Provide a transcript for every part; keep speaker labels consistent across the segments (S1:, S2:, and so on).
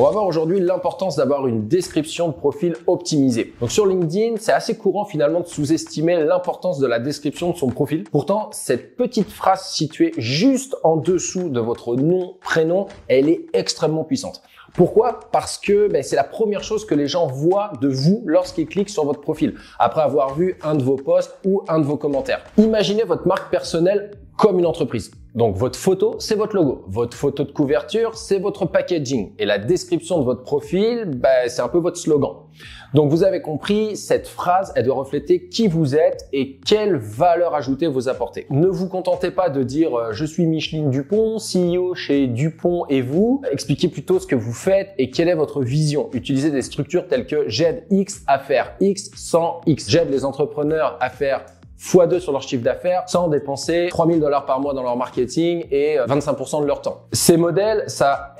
S1: On va voir aujourd'hui l'importance d'avoir une description de profil optimisée. Donc sur LinkedIn, c'est assez courant finalement de sous-estimer l'importance de la description de son profil. Pourtant, cette petite phrase située juste en dessous de votre nom, prénom, elle est extrêmement puissante. Pourquoi? Parce que c'est la première chose que les gens voient de vous lorsqu'ils cliquent sur votre profil, après avoir vu un de vos posts ou un de vos commentaires. Imaginez votre marque personnelle comme une entreprise. Donc votre photo, c'est votre logo. Votre photo de couverture, c'est votre packaging. Et la description de votre profil, c'est un peu votre slogan. Donc vous avez compris, cette phrase, elle doit refléter qui vous êtes et quelle valeur ajoutée vous apportez. Ne vous contentez pas de dire « Je suis Micheline Dupont, CEO chez Dupont et vous ». Expliquez plutôt ce que vous faites et quelle est votre vision. Utilisez des structures telles que « J'aide X à faire X sans X ». J'aide les entrepreneurs à faire x2 sur leur chiffre d'affaires sans dépenser 3 000 $ par mois dans leur marketing et 25% de leur temps. Ces modèles, ça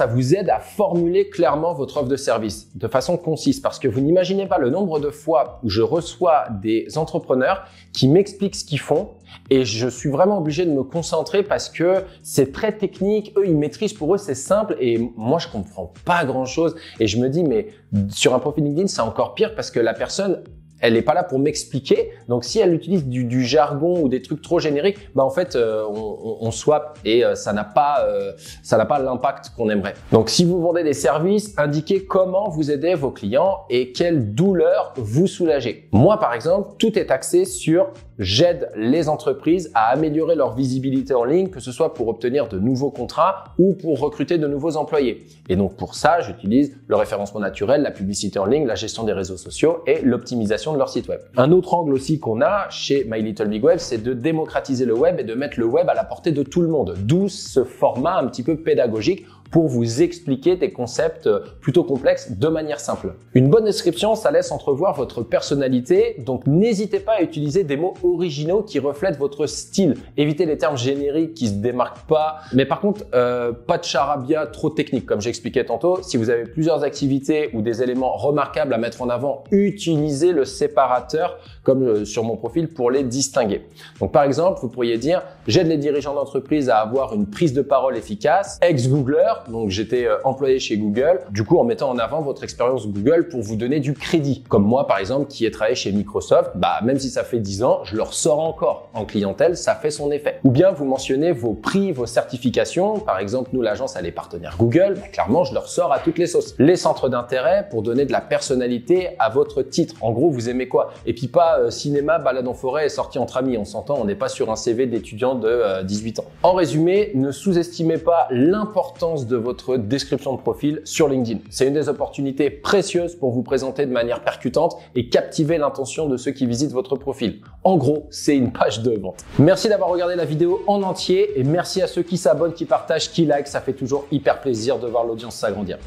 S1: vous aide à formuler clairement votre offre de service de façon concise parce que vous n'imaginez pas le nombre de fois où je reçois des entrepreneurs qui m'expliquent ce qu'ils font et je suis vraiment obligé de me concentrer parce que c'est très technique. Eux, ils maîtrisent, pour eux, c'est simple et moi, je comprends pas grand chose et je me dis, mais sur un profil LinkedIn, c'est encore pire parce que la personne, elle n'est pas là pour m'expliquer. Donc, si elle utilise du jargon ou des trucs trop génériques, en fait, on swap et ça n'a pas l'impact qu'on aimerait. Donc, si vous vendez des services, indiquez comment vous aidez vos clients et quelle douleur vous soulagez. Moi, par exemple, tout est axé sur j'aide les entreprises à améliorer leur visibilité en ligne, que ce soit pour obtenir de nouveaux contrats ou pour recruter de nouveaux employés. Et donc, pour ça, j'utilise le référencement naturel, la publicité en ligne, la gestion des réseaux sociaux et l'optimisation de leur site web. Un autre angle aussi qu'on a chez My Little Big Web, c'est de démocratiser le web et de mettre le web à la portée de tout le monde. D'où ce format un petit peu pédagogique pour vous expliquer des concepts plutôt complexes de manière simple. Une bonne description, ça laisse entrevoir votre personnalité, donc n'hésitez pas à utiliser des mots originaux qui reflètent votre style. Évitez les termes génériques qui se démarquent pas, mais par contre, pas de charabia trop technique, comme j'expliquais tantôt. Si vous avez plusieurs activités ou des éléments remarquables à mettre en avant, utilisez le séparateur, comme sur mon profil, pour les distinguer. Donc par exemple, vous pourriez dire « J'aide les dirigeants d'entreprise à avoir une prise de parole efficace, ex-Googler ». Donc, j'étais employé chez Google, du coup, en mettant en avant votre expérience Google pour vous donner du crédit. Comme moi, par exemple, qui ai travaillé chez Microsoft, même si ça fait 10 ans, je le ressors encore en clientèle, ça fait son effet. Ou bien, vous mentionnez vos prix, vos certifications. Par exemple, nous, l'agence, elle est partenaire Google. Clairement, je le ressors à toutes les sauces. Les centres d'intérêt pour donner de la personnalité à votre titre. En gros, vous aimez quoi? Et puis pas cinéma, balade en forêt et sortie entre amis. On s'entend, on n'est pas sur un CV d'étudiant de 18 ans. En résumé, ne sous-estimez pas l'importance de votre description de profil sur LinkedIn. C'est une des opportunités précieuses pour vous présenter de manière percutante et captiver l'intention de ceux qui visitent votre profil. En gros, c'est une page de vente. Merci d'avoir regardé la vidéo en entier et merci à ceux qui s'abonnent, qui partagent, qui like. Ça fait toujours hyper plaisir de voir l'audience s'agrandir.